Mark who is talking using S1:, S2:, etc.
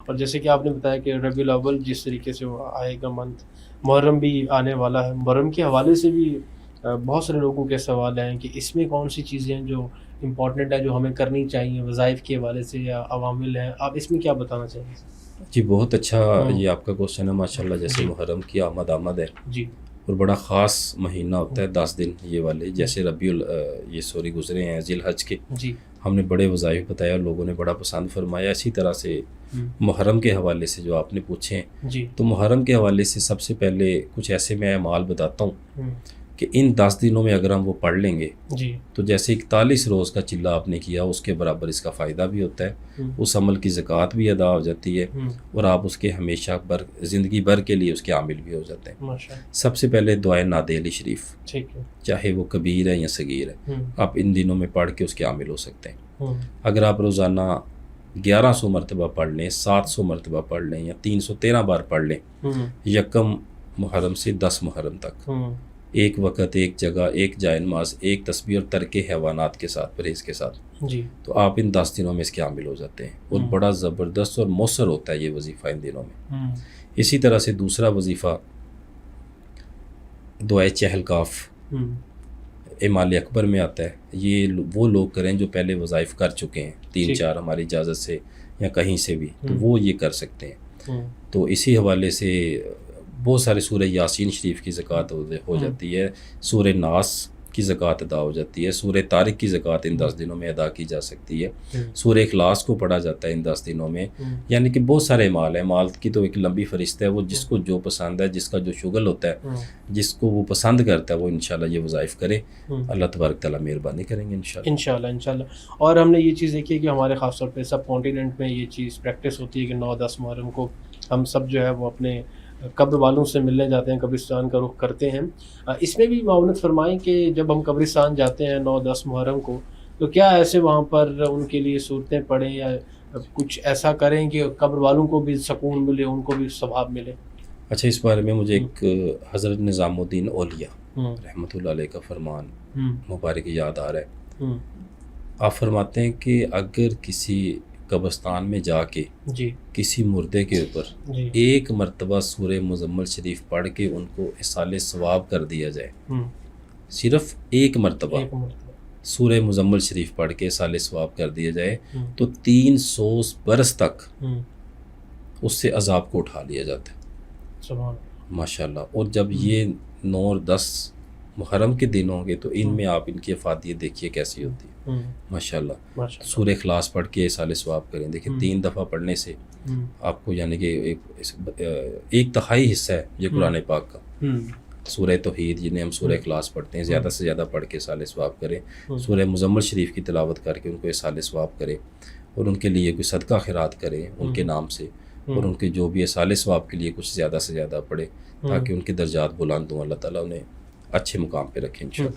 S1: اور جیسے کہ آپ نے بتایا کہ ربیع الاول جس طریقے سے وہ آئے گا منتھ، محرم بھی آنے والا ہے، محرم کے حوالے سے بھی بہت سارے لوگوں کے سوال ہیں کہ اس میں کون سی چیزیں ہیں جو امپورٹنٹ ہے جو ہمیں کرنی چاہیے وظائف کے حوالے سے یا عوامل ہیں، آپ اس میں کیا بتانا چاہیں گے؟
S2: جی بہت اچھا
S1: ہوں،
S2: یہ آپ کا کوشچن ہے ماشاء اللہ. جیسے
S1: جی
S2: محرم کی آمد ہے
S1: جی
S2: اور بڑا خاص مہینہ ہوتا ہے 10 دن یہ والے.
S1: جی
S2: جیسے یہ سوری گزرے ہیں ذی الحج کے،
S1: جی
S2: ہم نے بڑے وظائف بتایا اور لوگوں نے بڑا پسند فرمایا. اسی طرح سے محرم کے حوالے سے جو آپ نے پوچھے ہیں،
S1: جی
S2: تو محرم کے حوالے سے سب سے پہلے کچھ ایسے میں اعمال بتاتا ہوں
S1: ہوں،
S2: کہ ان 10 دنوں میں اگر ہم وہ پڑھ لیں گے
S1: جی
S2: تو جیسے 41 روز کا چلہ آپ نے کیا اس کے برابر اس کا فائدہ بھی ہوتا ہے،
S1: ہوں،
S2: اس عمل کی زکوٰۃ بھی ادا ہو جاتی ہے
S1: ہوں،
S2: اور آپ اس کے ہمیشہ زندگی بھر کے لیے اس کے عامل بھی ہو جاتے ہیں.
S1: ماشاء اللہ،
S2: سب سے پہلے دعائے نادیلی شریف،
S1: ٹھیک ہے،
S2: چاہے وہ کبیر ہے یا صغیر ہے،
S1: ہوں،
S2: آپ ان دنوں میں پڑھ کے اس کے عامل ہو سکتے ہیں.
S1: ہوں،
S2: اگر آپ روزانہ 1100 مرتبہ پڑھ لیں، 700 مرتبہ پڑھ لیں یا 313 بار پڑھ لیں،
S1: ہوں،
S2: یکم محرم سے 10 محرم تک،
S1: ہوں،
S2: ایک وقت، ایک جگہ، ایک جائے نماز، ایک تسبیح اور ترک حیوانات کے ساتھ، پرہیز کے ساتھ،
S1: جی
S2: تو آپ ان 10 دنوں میں اس کے عامل ہو جاتے ہیں. اور بڑا زبردست اور مؤثر ہوتا ہے یہ وظیفہ ان دنوں میں.
S1: ہوں،
S2: اسی طرح سے دوسرا وظیفہ دعائے چہل کاف
S1: ہوں،
S2: اعمال اکبر میں آتا ہے. یہ وہ لوگ کریں جو پہلے وظائف کر چکے ہیں، 3-4 ہماری اجازت سے یا کہیں سے بھی، تو وہ یہ کر سکتے ہیں.
S1: ہوں،
S2: تو اسی حوالے سے بہت سارے سورہ یاسین شریف کی زکوٰۃ ہو جاتی ہے، سورہ ناس کی زکوٰۃ ادا ہو جاتی ہے، سورہ طارق کی زکوٰۃ ان 10 دنوں میں ادا کی جا سکتی ہے، سورہ اخلاص کو پڑھا جاتا ہے ان 10 دنوں میں. یعنی کہ بہت سارے اعمال ہیں. اعمال کی تو ایک لمبی فہرست ہے، وہ جس کو جو پسند ہے، جس کا جو شغل ہوتا ہے، جس کو وہ پسند کرتا ہے، وہ انشاءاللہ یہ وظائف کرے. اللہ تبارک تعالیٰ مہربانی کریں گے انشاءاللہ.
S1: انشاءاللہ. اور ہم نے یہ چیز دیکھی ہے کہ ہمارے خاص طور پہ سب کانٹیننٹ میں یہ چیز پریکٹس ہوتی ہے کہ 9-10 محرم کو ہم سب جو ہے وہ اپنے قبر والوں سے ملنے جاتے ہیں، قبرستان کا رخ کرتے ہیں. اس میں بھی معاونت فرمائیں کہ جب ہم قبرستان جاتے ہیں 9-10 محرم کو، تو کیا ایسے وہاں پر ان کے لیے صورتیں پڑھیں یا کچھ ایسا کریں کہ قبر والوں کو بھی سکون ملے، ان کو بھی ثواب ملے؟
S2: اچھا، اس بارے میں مجھے ایک حضرت نظام الدین اولیاء رحمۃ اللہ علیہ کا فرمان مبارک یاد آ رہا ہے. آپ فرماتے ہیں کہ اگر کسی قبرستان میں جا کے
S1: جی
S2: کسی مردے کے اوپر
S1: جی
S2: ایک مرتبہ سورہ مزمل شریف پڑھ کے ان کو احصال ثواب کر دیا جائے، صرف ایک مرتبہ
S1: ایک مرتبہ،
S2: سورہ مزمل شریف پڑھ کے احصال ثواب کر دیا جائے، تو 300 برس تک اس سے عذاب کو اٹھا لیا جاتا ہے.
S1: سبحان
S2: ماشاءاللہ. اور جب یہ 9 اور 10 محرم کے دن ہوں گے تو ان میں آپ ان کی افادیت دیکھیے کیسی ہوتی ہے. ماشاءاللہ.
S1: ماشاء
S2: سورہ اخلاص پڑھ کے احصال ثواب کریں. دیکھیں 3 دفعہ پڑھنے سے آپ کو یعنی کہ 1/3 حصہ ہے یہ قرآن پاک کا. سورہ توحید جنہیں ہم سورہ اخلاص پڑھتے ہیں، زیادہ سے زیادہ پڑھ کے احصال ثواب کریں. سورہ مزمل شریف کی تلاوت کر کے ان کو احصال ثواب کریں اور ان کے لیے کوئی صدقہ خیرات کریں ان کے نام سے، اور ان کے جو بھی احصال ثواب کے لیے کچھ زیادہ سے زیادہ پڑھے تاکہ ان کے درجات بلند ہوں، اللہ تعالیٰ انہیں اچھے مقام پہ رکھیں انشاءاللہ.